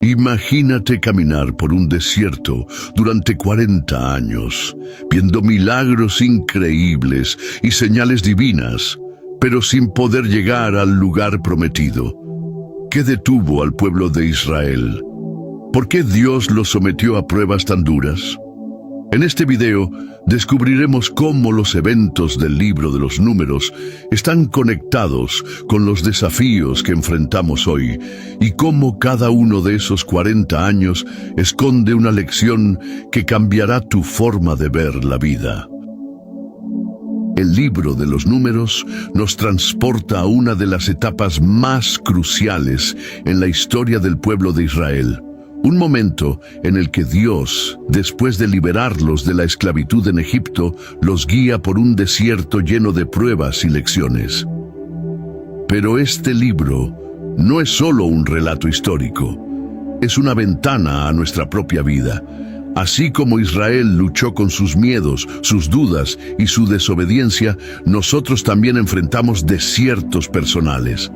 Imagínate caminar por un desierto durante 40 años, viendo milagros increíbles y señales divinas, pero sin poder llegar al lugar prometido. ¿Qué detuvo al pueblo de Israel? ¿Por qué Dios los sometió a pruebas tan duras? En este video descubriremos cómo los eventos del libro de los Números están conectados con los desafíos que enfrentamos hoy y cómo cada uno de esos 40 años esconde una lección que cambiará tu forma de ver la vida. El libro de los Números nos transporta a una de las etapas más cruciales en la historia del pueblo de Israel. Un momento en el que Dios, después de liberarlos de la esclavitud en Egipto, los guía por un desierto lleno de pruebas y lecciones. Pero este libro no es solo un relato histórico, es una ventana a nuestra propia vida. Así como Israel luchó con sus miedos, sus dudas y su desobediencia, nosotros también enfrentamos desiertos personales.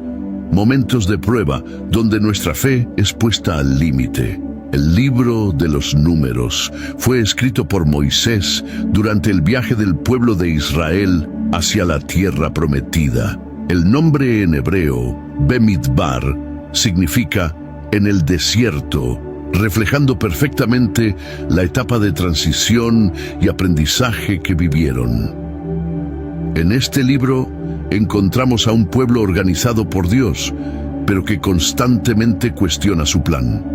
Momentos de prueba donde nuestra fe es puesta al límite. El libro de los Números fue escrito por Moisés durante el viaje del pueblo de Israel hacia la tierra prometida. El nombre en hebreo, Bemidbar, significa en el desierto, reflejando perfectamente la etapa de transición y aprendizaje que vivieron. En este libro encontramos a un pueblo organizado por Dios, pero que constantemente cuestiona su plan.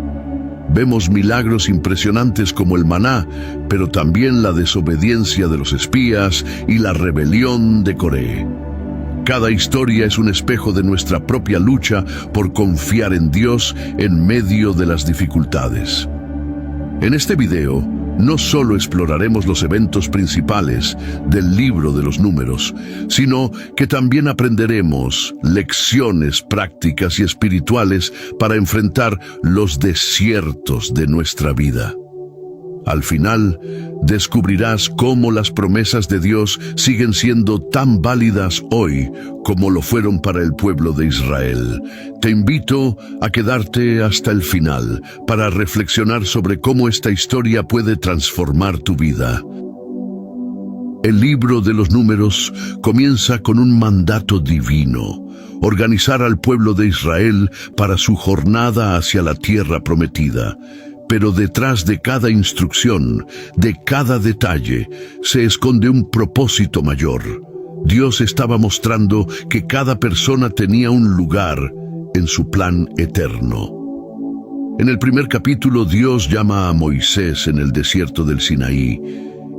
Vemos milagros impresionantes como el maná, pero también la desobediencia de los espías y la rebelión de Coré. Cada historia es un espejo de nuestra propia lucha por confiar en Dios en medio de las dificultades. En este video, no solo exploraremos los eventos principales del libro de los Números, sino que también aprenderemos lecciones prácticas y espirituales para enfrentar los desiertos de nuestra vida. Al final, descubrirás cómo las promesas de Dios siguen siendo tan válidas hoy como lo fueron para el pueblo de Israel. Te invito a quedarte hasta el final para reflexionar sobre cómo esta historia puede transformar tu vida. El libro de los Números comienza con un mandato divino: organizar al pueblo de Israel para su jornada hacia la tierra prometida. Pero detrás de cada instrucción, de cada detalle, se esconde un propósito mayor. Dios estaba mostrando que cada persona tenía un lugar en su plan eterno. En el primer capítulo, Dios llama a Moisés en el desierto del Sinaí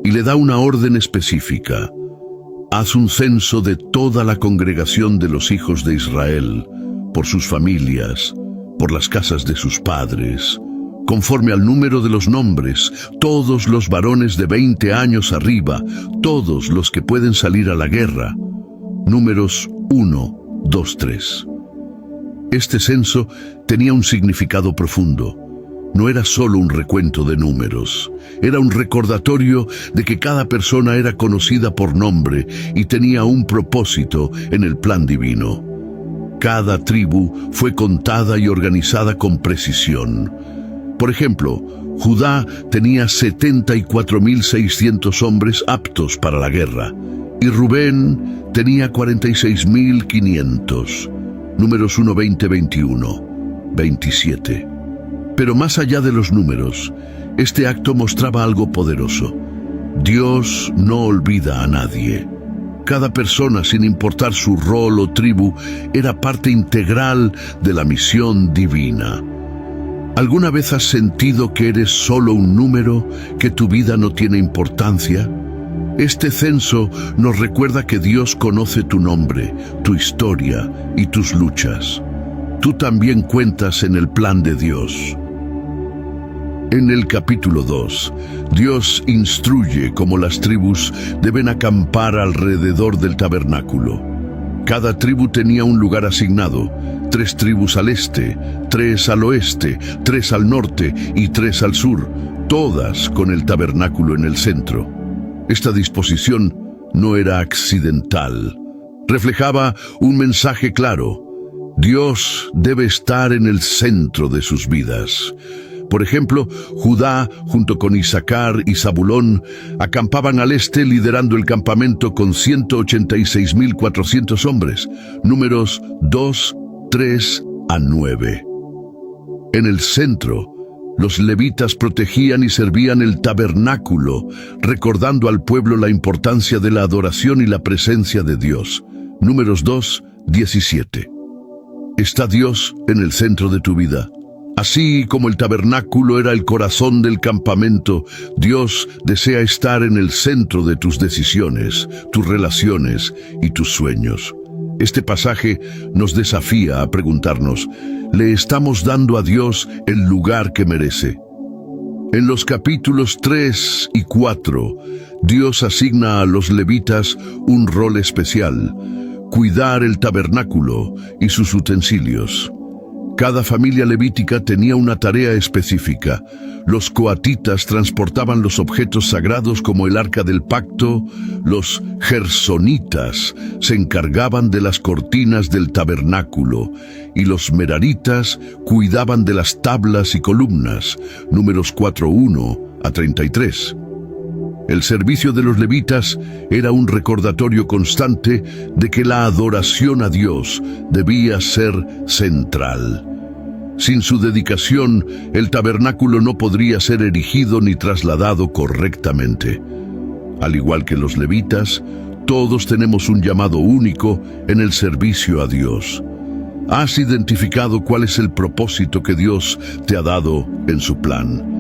y le da una orden específica: haz un censo de toda la congregación de los hijos de Israel, por sus familias, por las casas de sus padres, conforme al número de los nombres, todos los varones de 20 años arriba, todos los que pueden salir a la guerra. Números 1, 2, 3. Este censo tenía un significado profundo. No era solo un recuento de números, era un recordatorio de que cada persona era conocida por nombre y tenía un propósito en el plan divino. Cada tribu fue contada y organizada con precisión. Por ejemplo, Judá tenía 74.600 hombres aptos para la guerra, y Rubén tenía 46.500. Números 1, 20, 21, 27. Pero más allá de los números, este acto mostraba algo poderoso. Dios no olvida a nadie. Cada persona, sin importar su rol o tribu, era parte integral de la misión divina. ¿Alguna vez has sentido que eres solo un número, que tu vida no tiene importancia? Este censo nos recuerda que Dios conoce tu nombre, tu historia y tus luchas. Tú también cuentas en el plan de Dios. En el capítulo 2, Dios instruye cómo las tribus deben acampar alrededor del tabernáculo. Cada tribu tenía un lugar asignado: 3 tribus al este, 3 al oeste, 3 al norte y 3 al sur, todas con el tabernáculo en el centro. Esta disposición no era accidental. Reflejaba un mensaje claro: Dios debe estar en el centro de sus vidas. Por ejemplo, Judá, junto con Isaacar y Zabulón, acampaban al este liderando el campamento con 186.400 hombres, números 2, 3 a 9. En el centro, los levitas protegían y servían el tabernáculo, recordando al pueblo la importancia de la adoración y la presencia de Dios. Números 2, 17. ¿Está Dios en el centro de tu vida? Así como el tabernáculo era el corazón del campamento, Dios desea estar en el centro de tus decisiones, tus relaciones y tus sueños. Este pasaje nos desafía a preguntarnos, ¿le estamos dando a Dios el lugar que merece? En los capítulos 3 y 4, Dios asigna a los levitas un rol especial: cuidar el tabernáculo y sus utensilios. Cada familia levítica tenía una tarea específica. Los coatitas transportaban los objetos sagrados como el arca del pacto, los gersonitas se encargaban de las cortinas del tabernáculo y los meraritas cuidaban de las tablas y columnas, números 4:1 a 33. El servicio de los levitas era un recordatorio constante de que la adoración a Dios debía ser central. Sin su dedicación, el tabernáculo no podría ser erigido ni trasladado correctamente. Al igual que los levitas, todos tenemos un llamado único en el servicio a Dios. ¿Has identificado cuál es el propósito que Dios te ha dado en su plan?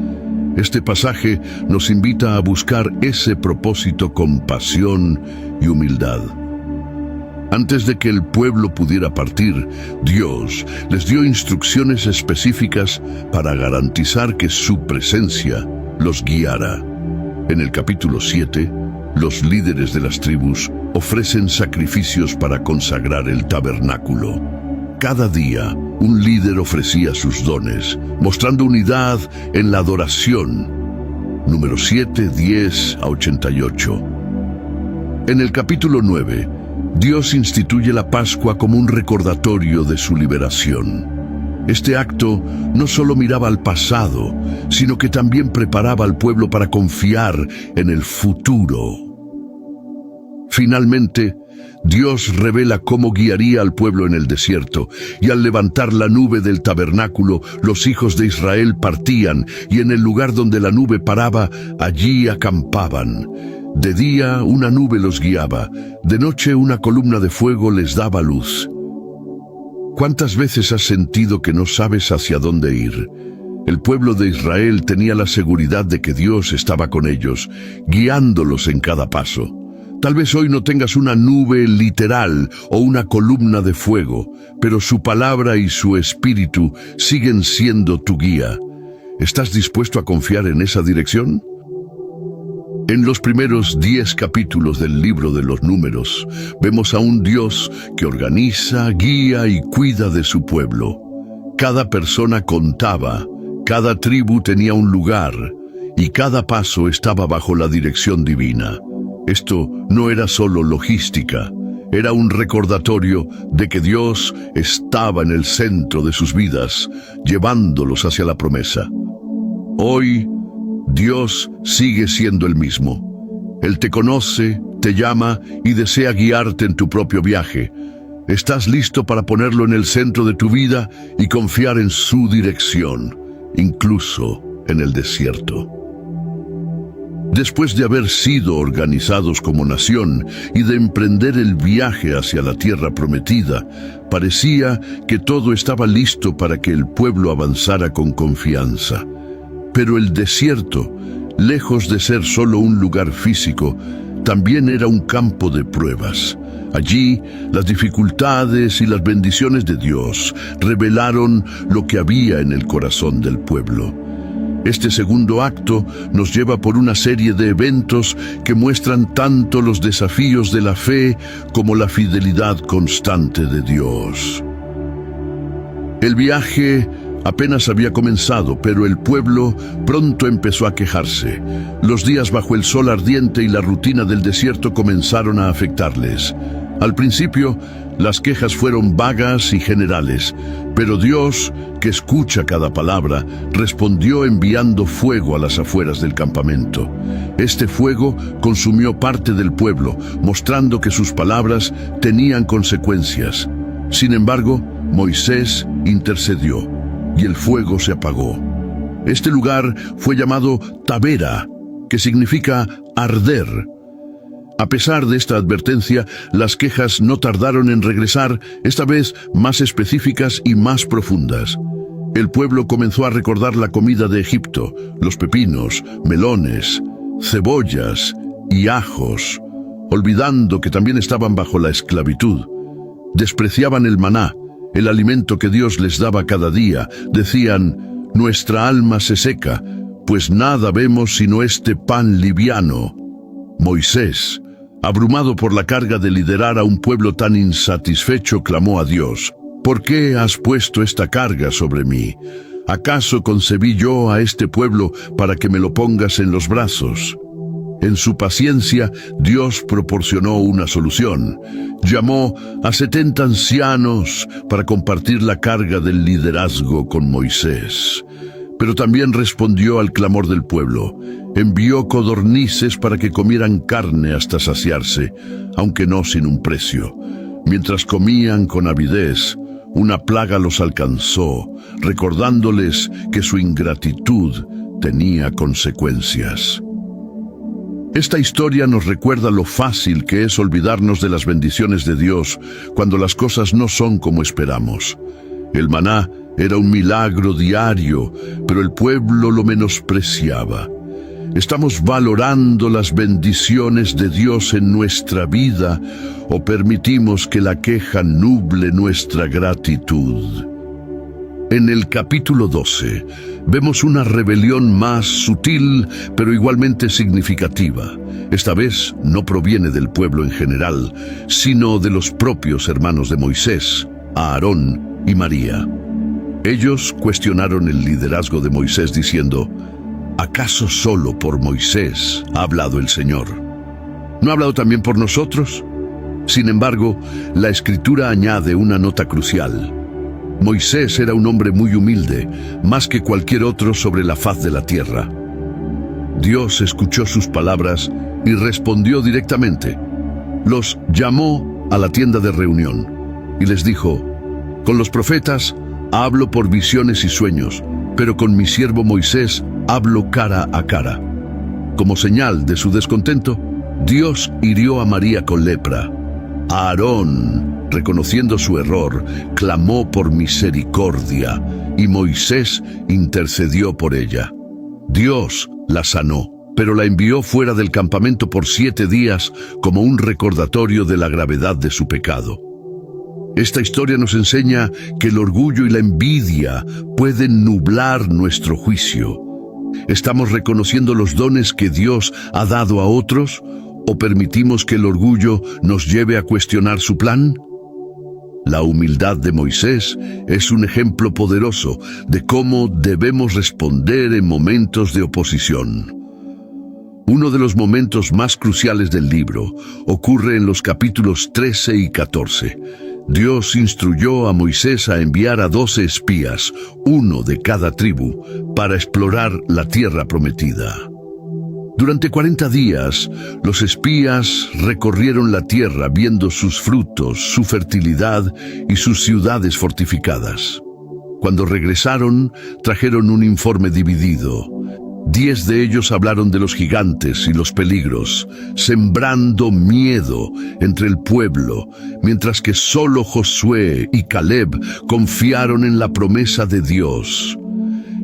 Este pasaje nos invita a buscar ese propósito con pasión y humildad. Antes de que el pueblo pudiera partir, Dios les dio instrucciones específicas para garantizar que su presencia los guiara. En el capítulo 7, los líderes de las tribus ofrecen sacrificios para consagrar el tabernáculo. Cada día, un líder ofrecía sus dones, mostrando unidad en la adoración. Número 7, 10 a 88. En el capítulo 9, Dios instituye la Pascua como un recordatorio de su liberación. Este acto no solo miraba al pasado, sino que también preparaba al pueblo para confiar en el futuro. Finalmente, Dios revela cómo guiaría al pueblo en el desierto, y al levantar la nube del tabernáculo, los hijos de Israel partían, y en el lugar donde la nube paraba, allí acampaban. De día una nube los guiaba, de noche una columna de fuego les daba luz. ¿Cuántas veces has sentido que no sabes hacia dónde ir? El pueblo de Israel tenía la seguridad de que Dios estaba con ellos, guiándolos en cada paso. Tal vez hoy no tengas una nube literal o una columna de fuego, pero su palabra y su espíritu siguen siendo tu guía. ¿Estás dispuesto a confiar en esa dirección? En los primeros 10 capítulos del libro de los Números, vemos a un Dios que organiza, guía y cuida de su pueblo. Cada persona contaba, cada tribu tenía un lugar, y cada paso estaba bajo la dirección divina. Esto no era solo logística, era un recordatorio de que Dios estaba en el centro de sus vidas, llevándolos hacia la promesa. Hoy, Dios sigue siendo el mismo. Él te conoce, te llama y desea guiarte en tu propio viaje. ¿Estás listo para ponerlo en el centro de tu vida y confiar en su dirección, incluso en el desierto? Después de haber sido organizados como nación y de emprender el viaje hacia la tierra prometida, parecía que todo estaba listo para que el pueblo avanzara con confianza. Pero el desierto, lejos de ser solo un lugar físico, también era un campo de pruebas. Allí, las dificultades y las bendiciones de Dios revelaron lo que había en el corazón del pueblo. Este segundo acto nos lleva por una serie de eventos que muestran tanto los desafíos de la fe como la fidelidad constante de Dios. El viaje apenas había comenzado, pero el pueblo pronto empezó a quejarse. Los días bajo el sol ardiente y la rutina del desierto comenzaron a afectarles. Al principio, Las quejas fueron vagas y generales, pero Dios, que escucha cada palabra, respondió enviando fuego a las afueras del campamento. Este fuego consumió parte del pueblo, mostrando que sus palabras tenían consecuencias. Sin embargo, Moisés intercedió, y el fuego se apagó. Este lugar fue llamado Tabera, que significa arder. A pesar de esta advertencia, las quejas no tardaron en regresar, esta vez más específicas y más profundas. El pueblo comenzó a recordar la comida de Egipto, los pepinos, melones, cebollas y ajos, olvidando que también estaban bajo la esclavitud. Despreciaban el maná, el alimento que Dios les daba cada día. Decían: nuestra alma se seca, pues nada vemos sino este pan liviano. Moisés, abrumado por la carga de liderar a un pueblo tan insatisfecho, clamó a Dios: ¿por qué has puesto esta carga sobre mí? ¿Acaso concebí yo a este pueblo para que me lo pongas en los brazos? En su paciencia, Dios proporcionó una solución. Llamó a 70 ancianos para compartir la carga del liderazgo con Moisés. Pero también respondió al clamor del pueblo. Envió codornices para que comieran carne hasta saciarse, aunque no sin un precio. Mientras comían con avidez, una plaga los alcanzó, recordándoles que su ingratitud tenía consecuencias. Esta historia nos recuerda lo fácil que es olvidarnos de las bendiciones de Dios cuando las cosas no son como esperamos. El maná era un milagro diario, pero el pueblo lo menospreciaba. ¿Estamos valorando las bendiciones de Dios en nuestra vida o permitimos que la queja nuble nuestra gratitud? En el capítulo 12 vemos una rebelión más sutil, pero igualmente significativa. Esta vez no proviene del pueblo en general, sino de los propios hermanos de Moisés, Aarón y María. Ellos cuestionaron el liderazgo de Moisés diciendo: ¿acaso solo por Moisés ha hablado el Señor? ¿No ha hablado también por nosotros? Sin embargo, la Escritura añade una nota crucial. Moisés era un hombre muy humilde, más que cualquier otro sobre la faz de la tierra. Dios escuchó sus palabras y respondió directamente. Los llamó a la tienda de reunión y les dijo: con los profetas hablo por visiones y sueños, pero con mi siervo Moisés hablo cara a cara. Como señal de su descontento, Dios hirió a María con lepra. Aarón, reconociendo su error, clamó por misericordia, y Moisés intercedió por ella. Dios la sanó, pero la envió fuera del campamento por 7 días como un recordatorio de la gravedad de su pecado. Esta historia nos enseña que el orgullo y la envidia pueden nublar nuestro juicio. ¿Estamos reconociendo los dones que Dios ha dado a otros o permitimos que el orgullo nos lleve a cuestionar su plan? La humildad de Moisés es un ejemplo poderoso de cómo debemos responder en momentos de oposición. Uno de los momentos más cruciales del libro ocurre en los capítulos 13 y 14. Dios instruyó a Moisés a enviar a 12 espías, uno de cada tribu, para explorar la tierra prometida. Durante 40 días, los espías recorrieron la tierra viendo sus frutos, su fertilidad y sus ciudades fortificadas. Cuando regresaron, trajeron un informe dividido. 10 de ellos hablaron de los gigantes y los peligros, sembrando miedo entre el pueblo, mientras que solo Josué y Caleb confiaron en la promesa de Dios.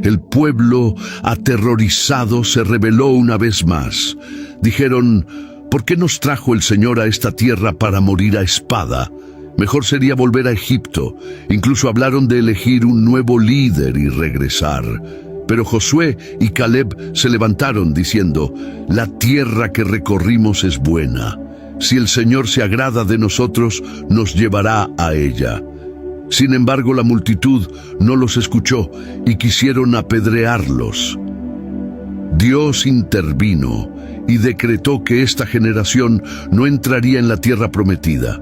El pueblo, aterrorizado, se rebeló una vez más. Dijeron: ¿por qué nos trajo el Señor a esta tierra para morir a espada? Mejor sería volver a Egipto. Incluso hablaron de elegir un nuevo líder y regresar. Pero Josué y Caleb se levantaron diciendo: la tierra que recorrimos es buena. Si el Señor se agrada de nosotros, nos llevará a ella. Sin embargo, la multitud no los escuchó y quisieron apedrearlos. Dios intervino y decretó que esta generación no entraría en la tierra prometida.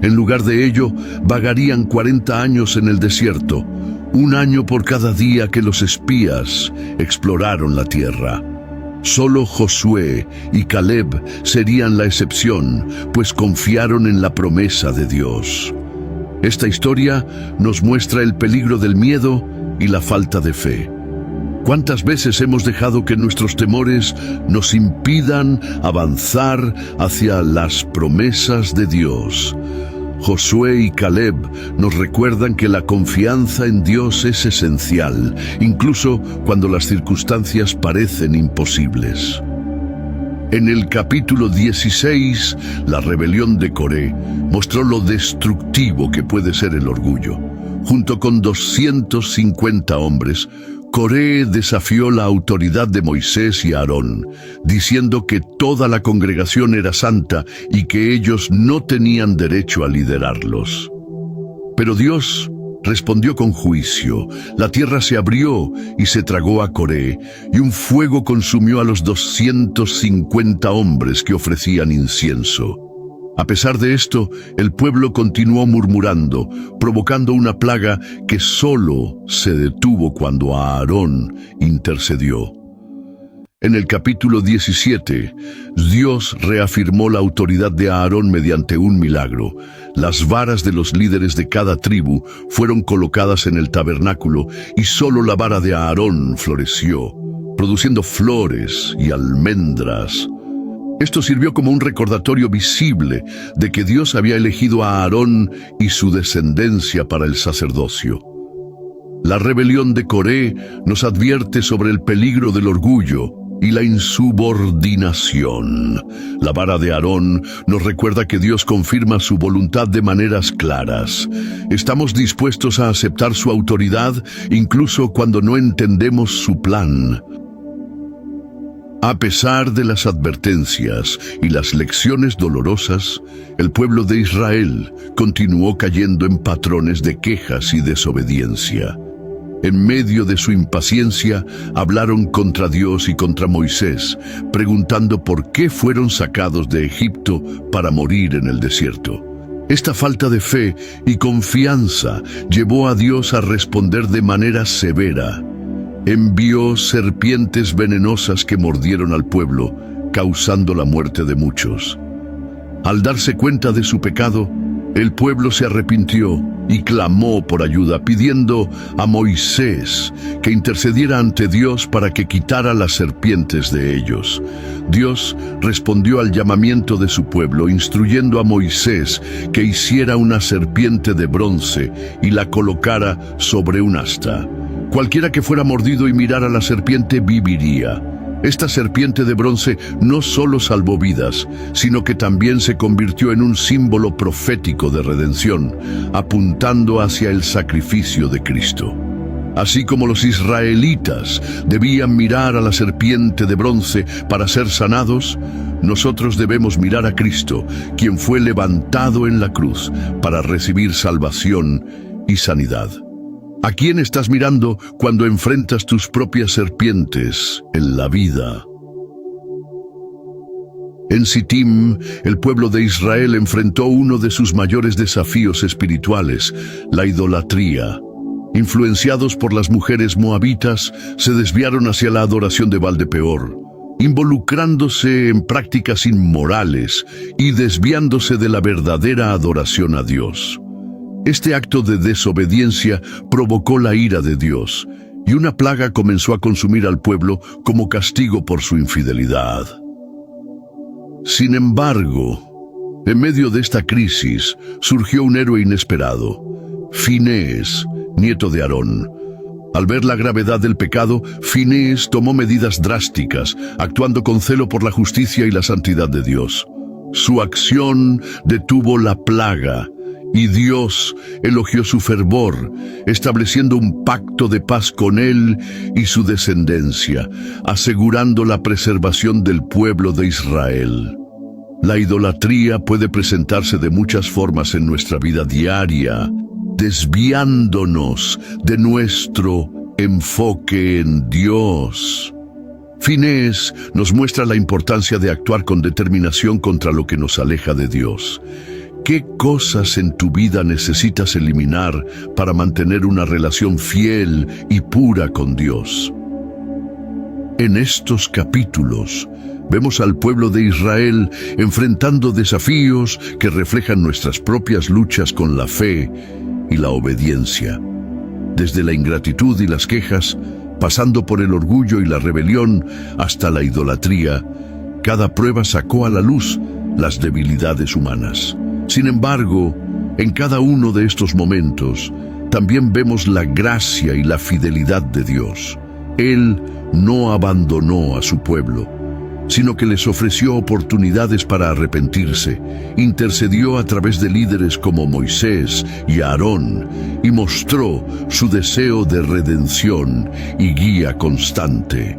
En lugar de ello, vagarían 40 años en el desierto, 1 año por cada día que los espías exploraron la tierra. Solo Josué y Caleb serían la excepción, pues confiaron en la promesa de Dios. Esta historia nos muestra el peligro del miedo y la falta de fe. ¿Cuántas veces hemos dejado que nuestros temores nos impidan avanzar hacia las promesas de Dios? Josué y Caleb nos recuerdan que la confianza en Dios es esencial, incluso cuando las circunstancias parecen imposibles. En el capítulo 16, la rebelión de Coré mostró lo destructivo que puede ser el orgullo. Junto con 250 hombres, Coré desafió la autoridad de Moisés y Aarón, diciendo que toda la congregación era santa y que ellos no tenían derecho a liderarlos. Pero Dios respondió con juicio. La tierra se abrió y se tragó a Coré, y un fuego consumió a los 250 hombres que ofrecían incienso. A pesar de esto, el pueblo continuó murmurando, provocando una plaga que solo se detuvo cuando Aarón intercedió. En el capítulo 17, Dios reafirmó la autoridad de Aarón mediante un milagro. Las varas de los líderes de cada tribu fueron colocadas en el tabernáculo y solo la vara de Aarón floreció, produciendo flores y almendras. Esto sirvió como un recordatorio visible de que Dios había elegido a Aarón y su descendencia para el sacerdocio. La rebelión de Coré nos advierte sobre el peligro del orgullo y la insubordinación. La vara de Aarón nos recuerda que Dios confirma su voluntad de maneras claras. Estamos dispuestos a aceptar su autoridad incluso cuando no entendemos su plan. A pesar de las advertencias y las lecciones dolorosas, el pueblo de Israel continuó cayendo en patrones de quejas y desobediencia. En medio de su impaciencia, hablaron contra Dios y contra Moisés, preguntando por qué fueron sacados de Egipto para morir en el desierto. Esta falta de fe y confianza llevó a Dios a responder de manera severa. Envió serpientes venenosas que mordieron al pueblo, causando la muerte de muchos. Al darse cuenta de su pecado, el pueblo se arrepintió y clamó por ayuda, pidiendo a Moisés que intercediera ante Dios para que quitara las serpientes de ellos. Dios respondió al llamamiento de su pueblo, instruyendo a Moisés que hiciera una serpiente de bronce y la colocara sobre un asta. Cualquiera que fuera mordido y mirara a la serpiente viviría. Esta serpiente de bronce no solo salvó vidas, sino que también se convirtió en un símbolo profético de redención, apuntando hacia el sacrificio de Cristo. Así como los israelitas debían mirar a la serpiente de bronce para ser sanados, nosotros debemos mirar a Cristo, quien fue levantado en la cruz para recibir salvación y sanidad. ¿A quién estás mirando cuando enfrentas tus propias serpientes en la vida? En Sittim, el pueblo de Israel enfrentó uno de sus mayores desafíos espirituales, la idolatría. Influenciados por las mujeres moabitas, se desviaron hacia la adoración de Baal de Peor, involucrándose en prácticas inmorales y desviándose de la verdadera adoración a Dios. Este acto de desobediencia provocó la ira de Dios, y una plaga comenzó a consumir al pueblo como castigo por su infidelidad. Sin embargo, en medio de esta crisis, surgió un héroe inesperado, Finehés, nieto de Aarón. Al ver la gravedad del pecado, Finehés tomó medidas drásticas, actuando con celo por la justicia y la santidad de Dios. Su acción detuvo la plaga, y Dios elogió su fervor, estableciendo un pacto de paz con él y su descendencia, asegurando la preservación del pueblo de Israel. La idolatría puede presentarse de muchas formas en nuestra vida diaria, desviándonos de nuestro enfoque en Dios. Finehés nos muestra la importancia de actuar con determinación contra lo que nos aleja de Dios. ¿Qué cosas en tu vida necesitas eliminar para mantener una relación fiel y pura con Dios? En estos capítulos vemos al pueblo de Israel enfrentando desafíos que reflejan nuestras propias luchas con la fe y la obediencia. Desde la ingratitud y las quejas, pasando por el orgullo y la rebelión hasta la idolatría, cada prueba sacó a la luz las debilidades humanas. Sin embargo, en cada uno de estos momentos, también vemos la gracia y la fidelidad de Dios. Él no abandonó a su pueblo, sino que les ofreció oportunidades para arrepentirse, intercedió a través de líderes como Moisés y Aarón, y mostró su deseo de redención y guía constante.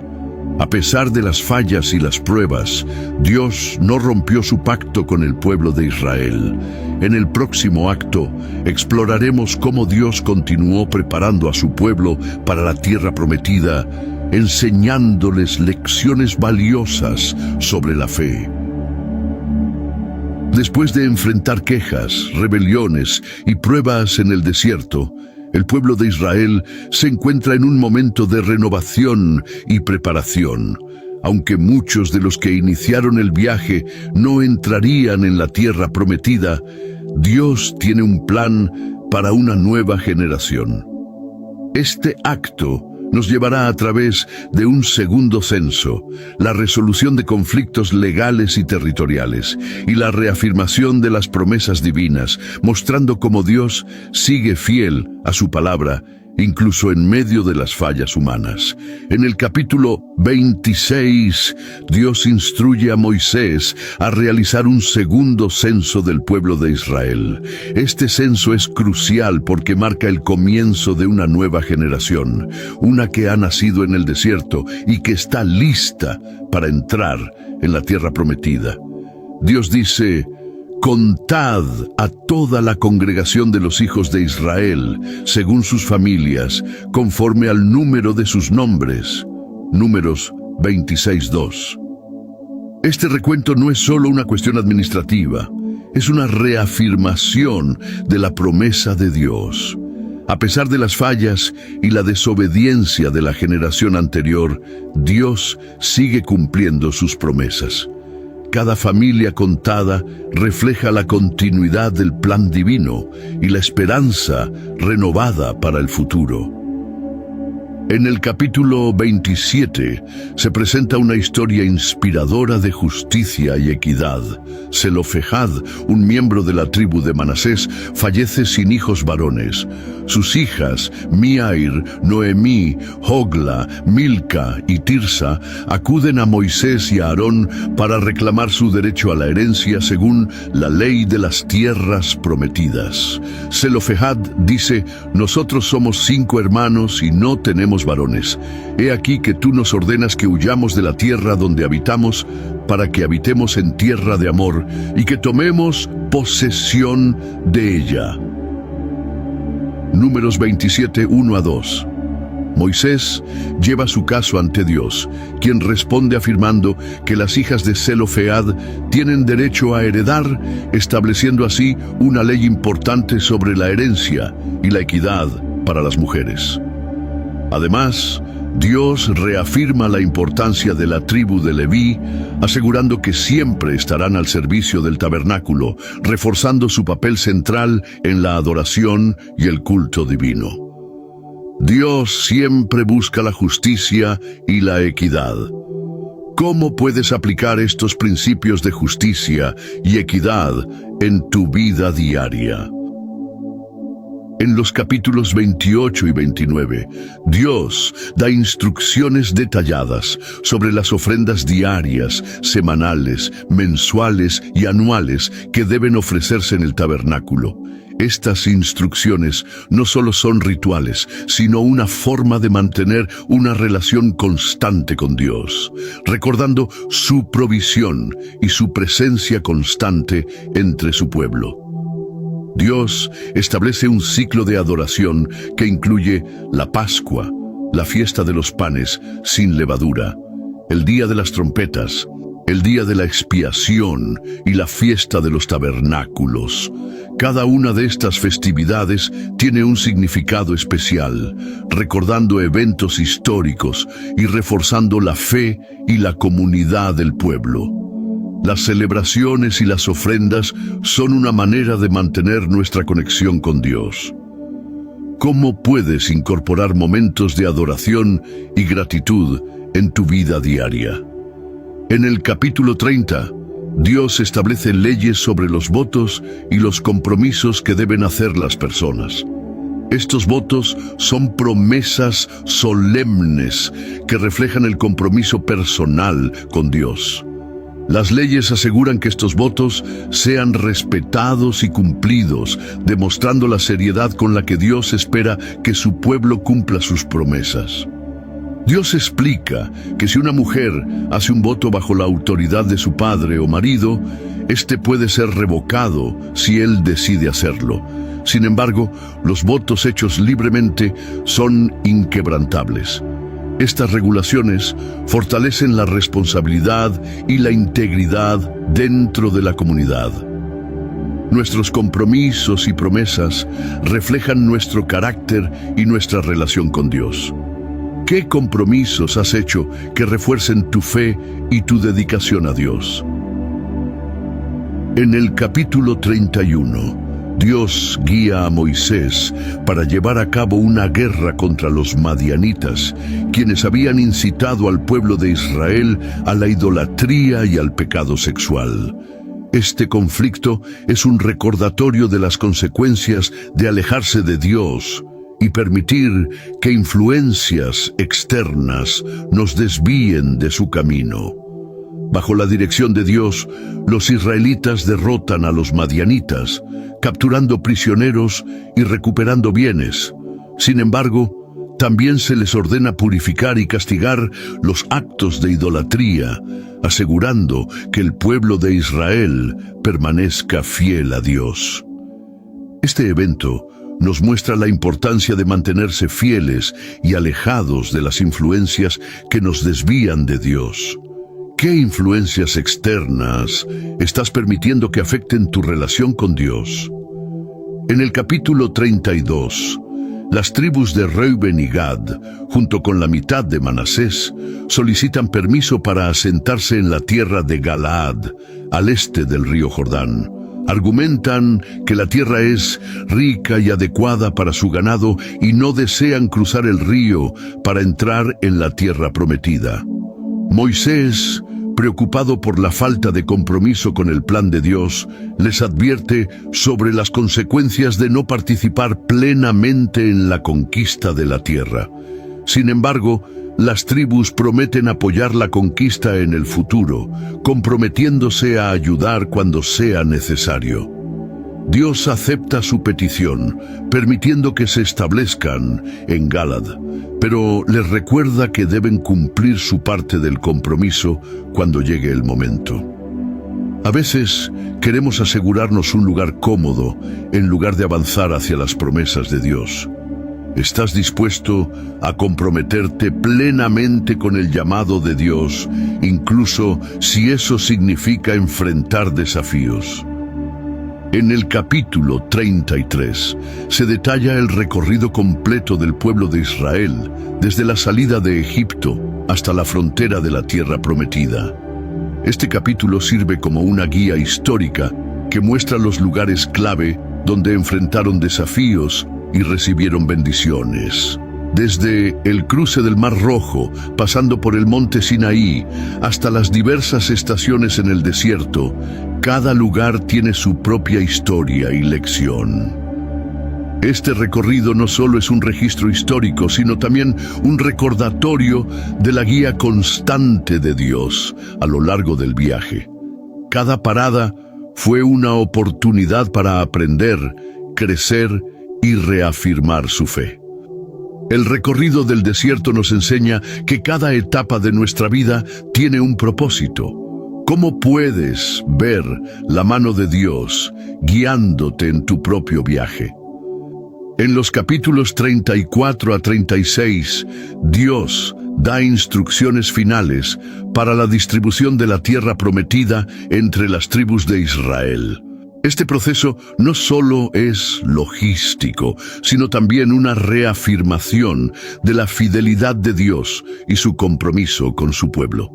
A pesar de las fallas y las pruebas, Dios no rompió su pacto con el pueblo de Israel. En el próximo acto, exploraremos cómo Dios continuó preparando a su pueblo para la tierra prometida, enseñándoles lecciones valiosas sobre la fe. Después de enfrentar quejas, rebeliones y pruebas en el desierto, el pueblo de Israel se encuentra en un momento de renovación y preparación. Aunque muchos de los que iniciaron el viaje no entrarían en la tierra prometida, Dios tiene un plan para una nueva generación. Este acto nos llevará a través de un segundo censo, la resolución de conflictos legales y territoriales, y la reafirmación de las promesas divinas, mostrando cómo Dios sigue fiel a su palabra, incluso en medio de las fallas humanas. En el capítulo 26, Dios instruye a Moisés a realizar un segundo censo del pueblo de Israel. Este censo es crucial porque marca el comienzo de una nueva generación, una que ha nacido en el desierto y que está lista para entrar en la tierra prometida. Dios dice: «Contad a toda la congregación de los hijos de Israel, según sus familias, conforme al número de sus nombres». Números 26:2. Este recuento no es solo una cuestión administrativa, es una reafirmación de la promesa de Dios. A pesar de las fallas y la desobediencia de la generación anterior, Dios sigue cumpliendo sus promesas. Cada familia contada refleja la continuidad del plan divino y la esperanza renovada para el futuro. En el capítulo 27 se presenta una historia inspiradora de justicia y equidad. Zelofehad, un miembro de la tribu de Manasés, fallece sin hijos varones. Sus hijas, Miair, Noemí, Hogla, Milca y Tirsa, acuden a Moisés y a Aarón para reclamar su derecho a la herencia según la ley de las tierras prometidas. Zelofehad dice: «Nosotros somos 5 hermanos y no tenemos varones. He aquí que tú nos ordenas que huyamos de la tierra donde habitamos, para que habitemos en tierra de amor y que tomemos posesión de ella». Números 27, 1-2. Moisés lleva su caso ante Dios, quien responde afirmando que las hijas de Zelofehad tienen derecho a heredar, estableciendo así una ley importante sobre la herencia y la equidad para las mujeres. Además, Dios reafirma la importancia de la tribu de Leví, asegurando que siempre estarán al servicio del tabernáculo, reforzando su papel central en la adoración y el culto divino. Dios siempre busca la justicia y la equidad. ¿Cómo puedes aplicar estos principios de justicia y equidad en tu vida diaria? En los capítulos 28 y 29, Dios da instrucciones detalladas sobre las ofrendas diarias, semanales, mensuales y anuales que deben ofrecerse en el tabernáculo. Estas instrucciones no solo son rituales, sino una forma de mantener una relación constante con Dios, recordando su provisión y su presencia constante entre su pueblo. Dios establece un ciclo de adoración que incluye la Pascua, la fiesta de los panes sin levadura, el día de las trompetas, el día de la expiación y la fiesta de los tabernáculos. Cada una de estas festividades tiene un significado especial, recordando eventos históricos y reforzando la fe y la comunidad del pueblo. Las celebraciones y las ofrendas son una manera de mantener nuestra conexión con Dios. ¿Cómo puedes incorporar momentos de adoración y gratitud en tu vida diaria? En el capítulo 30, Dios establece leyes sobre los votos y los compromisos que deben hacer las personas. Estos votos son promesas solemnes que reflejan el compromiso personal con Dios. Las leyes aseguran que estos votos sean respetados y cumplidos, demostrando la seriedad con la que Dios espera que su pueblo cumpla sus promesas. Dios explica que si una mujer hace un voto bajo la autoridad de su padre o marido, este puede ser revocado si él decide hacerlo. Sin embargo, los votos hechos libremente son inquebrantables. Estas regulaciones fortalecen la responsabilidad y la integridad dentro de la comunidad. Nuestros compromisos y promesas reflejan nuestro carácter y nuestra relación con Dios. ¿Qué compromisos has hecho que refuercen tu fe y tu dedicación a Dios? En el capítulo 31, Dios guía a Moisés para llevar a cabo una guerra contra los madianitas, quienes habían incitado al pueblo de Israel a la idolatría y al pecado sexual. Este conflicto es un recordatorio de las consecuencias de alejarse de Dios y permitir que influencias externas nos desvíen de su camino. Bajo la dirección de Dios, los israelitas derrotan a los madianitas, capturando prisioneros y recuperando bienes. Sin embargo, también se les ordena purificar y castigar los actos de idolatría, asegurando que el pueblo de Israel permanezca fiel a Dios. Este evento nos muestra la importancia de mantenerse fieles y alejados de las influencias que nos desvían de Dios. ¿Qué influencias externas estás permitiendo que afecten tu relación con Dios? En el capítulo 32, las tribus de Reuben y Gad, junto con la mitad de Manasés, solicitan permiso para asentarse en la tierra de Galaad, al este del río Jordán. Argumentan que la tierra es rica y adecuada para su ganado y no desean cruzar el río para entrar en la tierra prometida. Moisés, preocupado por la falta de compromiso con el plan de Dios, les advierte sobre las consecuencias de no participar plenamente en la conquista de la tierra. Sin embargo, las tribus prometen apoyar la conquista en el futuro, comprometiéndose a ayudar cuando sea necesario. Dios acepta su petición, permitiendo que se establezcan en Galaad, pero les recuerda que deben cumplir su parte del compromiso cuando llegue el momento. A veces queremos asegurarnos un lugar cómodo en lugar de avanzar hacia las promesas de Dios. ¿Estás dispuesto a comprometerte plenamente con el llamado de Dios, incluso si eso significa enfrentar desafíos? En el capítulo 33 se detalla el recorrido completo del pueblo de Israel, desde la salida de Egipto hasta la frontera de la tierra prometida. Este capítulo sirve como una guía histórica que muestra los lugares clave donde enfrentaron desafíos y recibieron bendiciones. Desde el cruce del Mar Rojo, pasando por el monte Sinaí, hasta las diversas estaciones en el desierto, cada lugar tiene su propia historia y lección. Este recorrido no solo es un registro histórico, sino también un recordatorio de la guía constante de Dios a lo largo del viaje. Cada parada fue una oportunidad para aprender, crecer y reafirmar su fe. El recorrido del desierto nos enseña que cada etapa de nuestra vida tiene un propósito. ¿Cómo puedes ver la mano de Dios guiándote en tu propio viaje? En los capítulos 34 a 36, Dios da instrucciones finales para la distribución de la tierra prometida entre las tribus de Israel. Este proceso no solo es logístico, sino también una reafirmación de la fidelidad de Dios y su compromiso con su pueblo.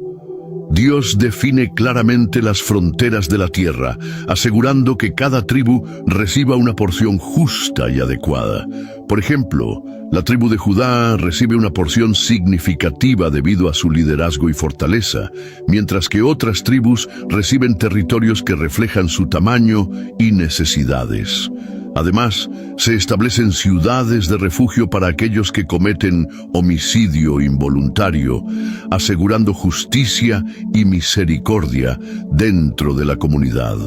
Dios define claramente las fronteras de la tierra, asegurando que cada tribu reciba una porción justa y adecuada. Por ejemplo, la tribu de Judá recibe una porción significativa debido a su liderazgo y fortaleza, mientras que otras tribus reciben territorios que reflejan su tamaño y necesidades. Además, se establecen ciudades de refugio para aquellos que cometen homicidio involuntario, asegurando justicia y misericordia dentro de la comunidad.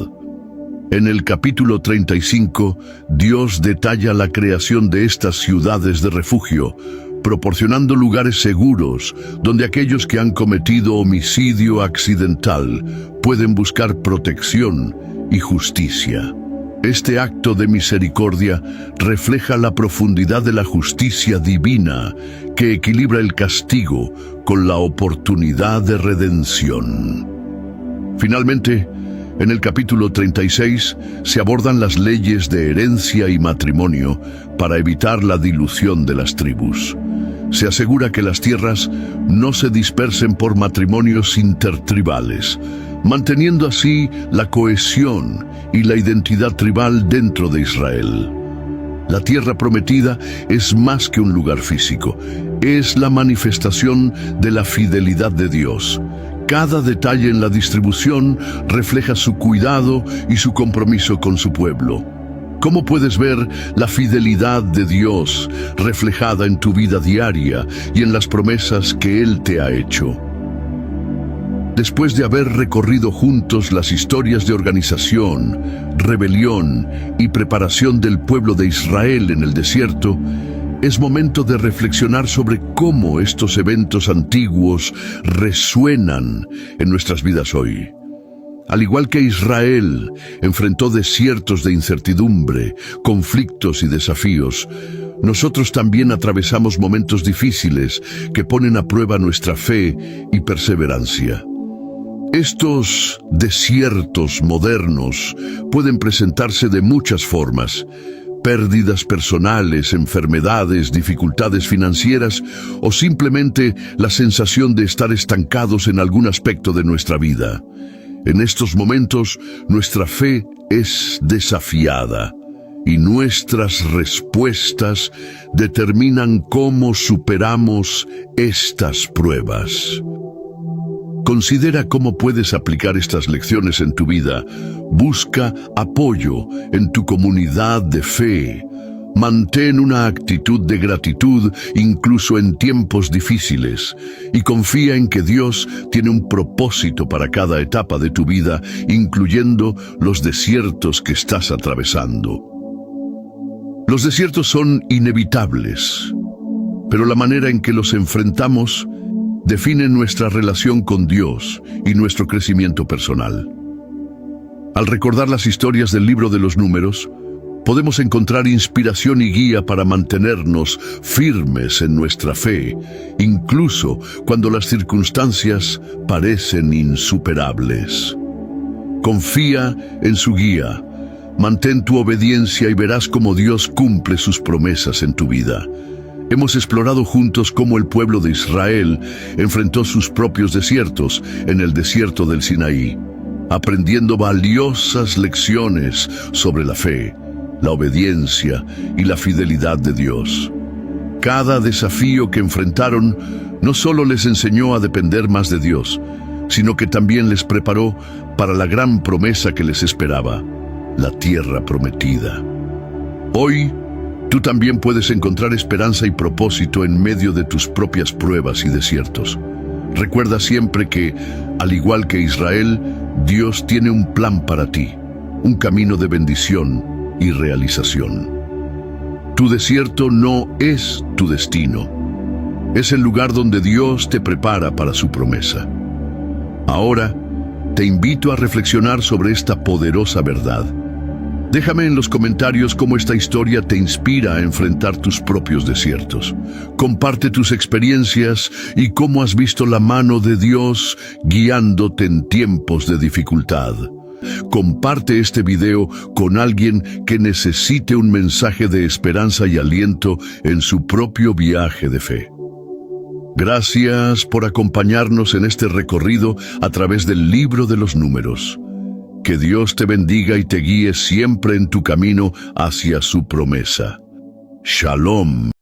En el capítulo 35, Dios detalla la creación de estas ciudades de refugio, proporcionando lugares seguros donde aquellos que han cometido homicidio accidental pueden buscar protección y justicia. Este acto de misericordia refleja la profundidad de la justicia divina que equilibra el castigo con la oportunidad de redención. Finalmente, en el capítulo 36 se abordan las leyes de herencia y matrimonio para evitar la dilución de las tribus. Se asegura que las tierras no se dispersen por matrimonios intertribales, manteniendo así la cohesión y la identidad tribal dentro de Israel. La tierra prometida es más que un lugar físico, es la manifestación de la fidelidad de Dios. Cada detalle en la distribución refleja su cuidado y su compromiso con su pueblo. ¿Cómo puedes ver la fidelidad de Dios reflejada en tu vida diaria y en las promesas que Él te ha hecho? Después de haber recorrido juntos las historias de organización, rebelión y preparación del pueblo de Israel en el desierto, es momento de reflexionar sobre cómo estos eventos antiguos resuenan en nuestras vidas hoy. Al igual que Israel enfrentó desiertos de incertidumbre, conflictos y desafíos, nosotros también atravesamos momentos difíciles que ponen a prueba nuestra fe y perseverancia. Estos desiertos modernos pueden presentarse de muchas formas: pérdidas personales, enfermedades, dificultades financieras o simplemente la sensación de estar estancados en algún aspecto de nuestra vida. En estos momentos, nuestra fe es desafiada y nuestras respuestas determinan cómo superamos estas pruebas. Considera cómo puedes aplicar estas lecciones en tu vida. Busca apoyo en tu comunidad de fe. Mantén una actitud de gratitud incluso en tiempos difíciles y confía en que Dios tiene un propósito para cada etapa de tu vida, incluyendo los desiertos que estás atravesando. Los desiertos son inevitables, pero la manera en que los enfrentamos define nuestra relación con Dios y nuestro crecimiento personal. Al recordar las historias del libro de los Números, podemos encontrar inspiración y guía para mantenernos firmes en nuestra fe, incluso cuando las circunstancias parecen insuperables. Confía en su guía, mantén tu obediencia y verás cómo Dios cumple sus promesas en tu vida. Hemos explorado juntos cómo el pueblo de Israel enfrentó sus propios desiertos en el desierto del Sinaí, aprendiendo valiosas lecciones sobre la fe, la obediencia y la fidelidad de Dios. Cada desafío que enfrentaron no solo les enseñó a depender más de Dios, sino que también les preparó para la gran promesa que les esperaba, la tierra prometida. Hoy, tú también puedes encontrar esperanza y propósito en medio de tus propias pruebas y desiertos. Recuerda siempre que, al igual que Israel, Dios tiene un plan para ti, un camino de bendición y realización. Tu desierto no es tu destino. Es el lugar donde Dios te prepara para su promesa. Ahora, te invito a reflexionar sobre esta poderosa verdad. Déjame en los comentarios cómo esta historia te inspira a enfrentar tus propios desiertos. Comparte tus experiencias y cómo has visto la mano de Dios guiándote en tiempos de dificultad. Comparte este video con alguien que necesite un mensaje de esperanza y aliento en su propio viaje de fe. Gracias por acompañarnos en este recorrido a través del libro de los números. Que Dios te bendiga y te guíe siempre en tu camino hacia su promesa. Shalom.